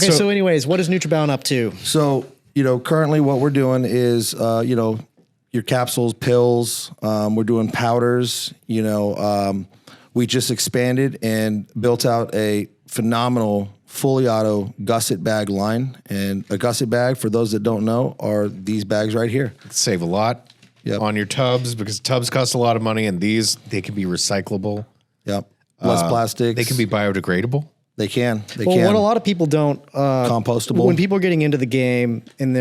Okay, so anyways, what is Nutrabound up to? So, currently what we're doing is, your capsules, pills, we're doing powders, we just expanded and built out a phenomenal fully auto gusset bag line. And a gusset bag, for those that don't know, are these bags right here. Save a lot on your tubs because tubs cost a lot of money, and they can be recyclable. Yep. Less plastics. They can be biodegradable. They can. What a lot of people don't compostable. When people are getting into the game and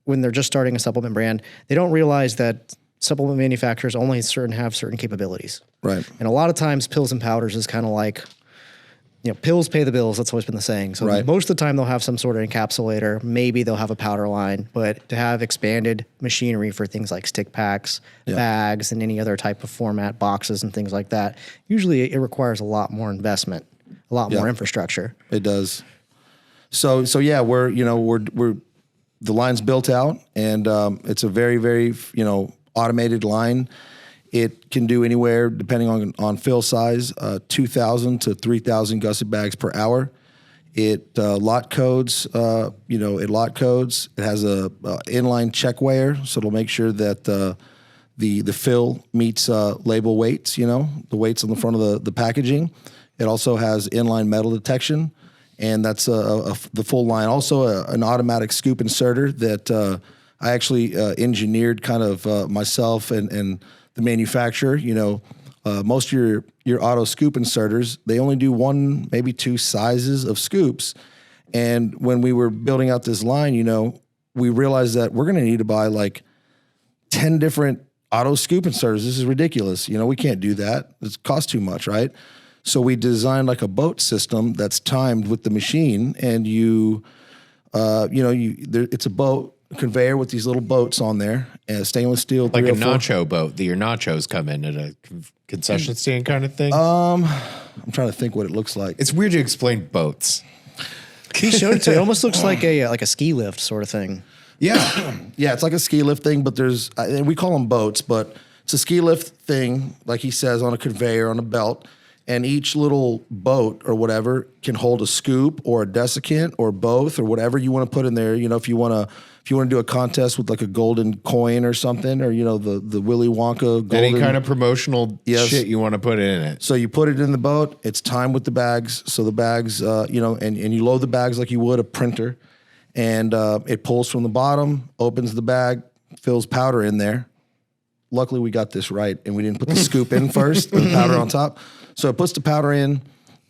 when they're just starting a supplement brand, they don't realize that supplement manufacturers only have certain capabilities. Right. And a lot of times pills and powders is kind of like, pills pay the bills. That's always been the saying. So most of the time they'll have some sort of encapsulator. Maybe they'll have a powder line, but to have expanded machinery for things like stick packs, bags, and any other type of format, boxes and things like that, usually it requires a lot more investment, a lot more infrastructure. It does. So yeah, we're the line's built out, and it's a very, very, automated line. It can do anywhere, depending on fill size, 2,000 to 3,000 gusset bags per hour. It lot codes, it lot codes. It has a inline check weigher, so it'll make sure that the fill meets label weights, the weights on the front of the packaging. It also has inline metal detection, and that's the full line. Also an automatic scoop inserter that I actually engineered kind of myself and the manufacturer. Most of your auto scoop inserters, they only do one, maybe two sizes of scoops. And when we were building out this line, we realized that we're going to need to buy like 10 different auto scoop inserters. This is ridiculous. We can't do that. It costs too much, right? So we designed like a boat system that's timed with the machine, and it's a boat conveyor with these little boats on there, and stainless steel, like a nacho boat that your nachos come in at a concession stand kind of thing. I'm trying to think what it looks like. It's weird to explain boats. He showed it to me. It almost looks like a ski lift sort of thing. Yeah, yeah, it's like a ski lift thing, but and we call them boats, but it's a ski lift thing, like he says, on a conveyor on a belt. And each little boat or whatever can hold a scoop or a desiccant or both or whatever you want to put in there. If you want to do a contest with like a golden coin or something, or the Willy Wonka golden, any kind of promotional shit you want to put in it. So you put it in the boat. It's timed with the bags. So the bags, and you load the bags like you would a printer, and it pulls from the bottom, opens the bag, fills powder in there. Luckily, we got this right, and we didn't put the scoop in first, the powder on top. So it puts the powder in.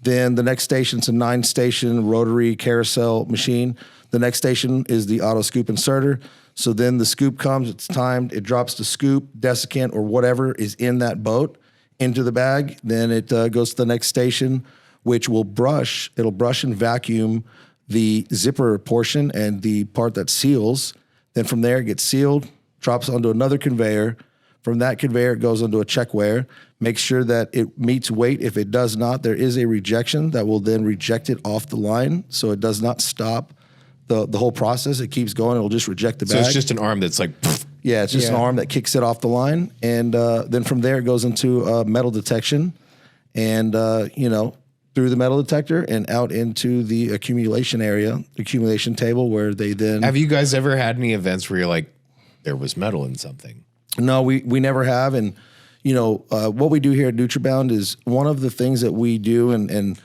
Then the next station's a 9-station rotary carousel machine. The next station is the auto scoop inserter. So then the scoop comes, it's timed, it drops the scoop, desiccant, or whatever is in that boat into the bag. Then it goes to the next station, which will brush. It'll brush and vacuum the zipper portion and the part that seals. Then from there, it gets sealed, drops onto another conveyor. From that conveyor, it goes onto a check weigher, makes sure that it meets weight. If it does not, there is a rejection that will then reject it off the line. So it does not stop the whole process. It keeps going. It'll just reject the bag. So it's just an arm that's like... Yeah, it's just an arm that kicks it off the line. And then from there, it goes into metal detection and, through the metal detector and out into the accumulation area, accumulation table, where they then... Have you guys ever had any events where you're like, there was metal in something? No, we never have. And, what we do here at Nutrabound is one of the things that we do, and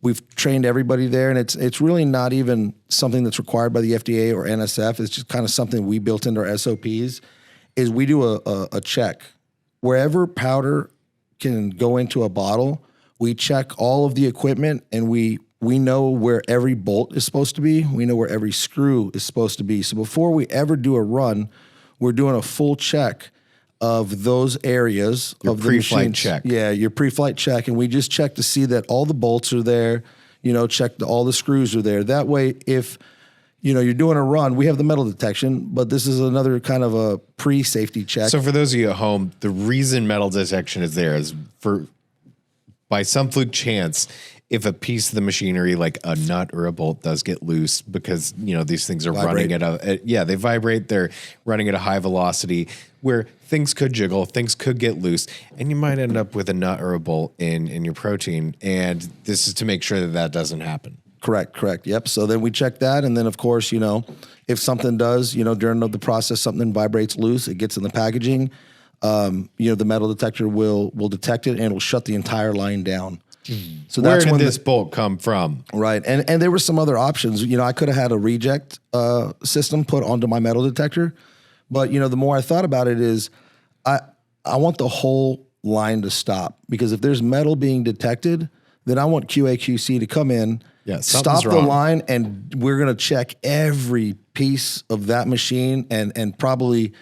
we've trained everybody there, and it's really not even something that's required by the FDA or NSF. It's just kind of something we built into our SOPs, is we do a check. Wherever powder can go into a bottle, we check all of the equipment, and we know where every bolt is supposed to be. We know where every screw is supposed to be. So before we ever do a run, we're doing a full check of those areas of the pre-flight machine check. Yeah, your pre-flight check, and we just check to see that all the bolts are there. Check all the screws are there. That way, if you're doing a run, we have the metal detection, but this is another kind of a pre-safety check. So for those of you at home, the reason metal detection is there is by some fluke chance, if a piece of the machinery, like a nut or a bolt, does get loose, because these things are running at they vibrate. They're running at a high velocity where things could jiggle, things could get loose, and you might end up with a nut or a bolt in your protein. And this is to make sure that doesn't happen. Correct. Yep. So then we check that. And then, of course, if something does, during the process, something vibrates loose, it gets in the packaging, the metal detector will detect it and it'll shut the entire line down. So where did this bolt come from? Right. And there were some other options. I could have had a reject system put onto my metal detector. But, the more I thought about it is I want the whole line to stop, because if there's metal being detected, then I want QA/QC to come in, stop the line, and we're going to check every piece of that machine and probably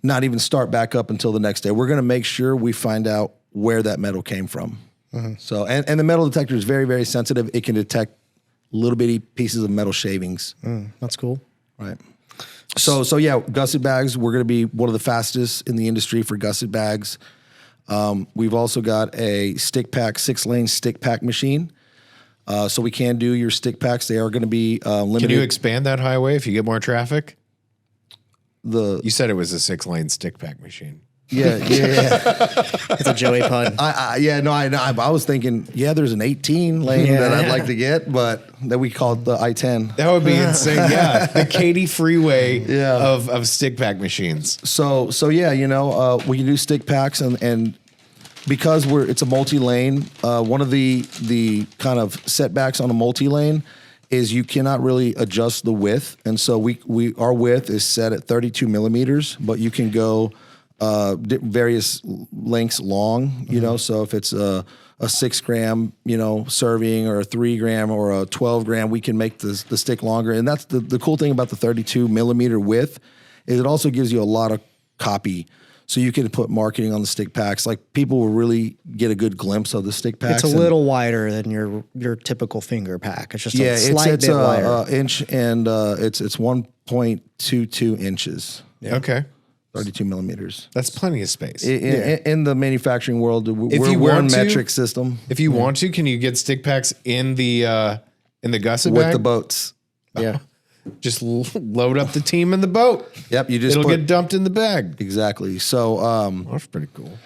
not even start back up until the next day. We're going to make sure we find out where that metal came from. Mm-hmm. So, and the metal detector is very, very sensitive. It can detect little bitty pieces of metal shavings. That's cool. Right. So yeah, gusset bags, we're going to be one of the fastest in the industry for gusset bags. We've also got a stick pack, 6-lane stick pack machine. So we can do your stick packs. They are going to be limited. Can you expand that highway if you get more traffic? You said it was a 6-lane stick pack machine. Yeah. It's a Joey pun. I was thinking, there's an 18-lane that I'd like to get, but then we call it the I-10. That would be insane. Yeah, the Katy freeway of stick pack machines. So we can do stick packs, and because it's a multi-lane, one of the kind of setbacks on a multi-lane is you cannot really adjust the width, and so our width is set at 32 millimeters, but you can go various lengths long, so if it's a 6 gram, serving, or a 3 gram or a 12 gram, we can make the stick longer. And that's the cool thing about the 32 millimeter width is it also gives you a lot of copy. So you can put marketing on the stick packs. Like, people will really get a good glimpse of the stick packs. It's a little wider than your typical finger pack. It's just a slight bit wider. Inch, and it's 1.22 inches. Yeah. Okay. 32 millimeters. That's plenty of space. In the manufacturing world, we're a metric system. If you want to, can you get stick packs in the gusset with bag? the boats? Yeah. Just load up the team in the boat. Yep. It'll get dumped in the bag. Exactly. So that's pretty cool.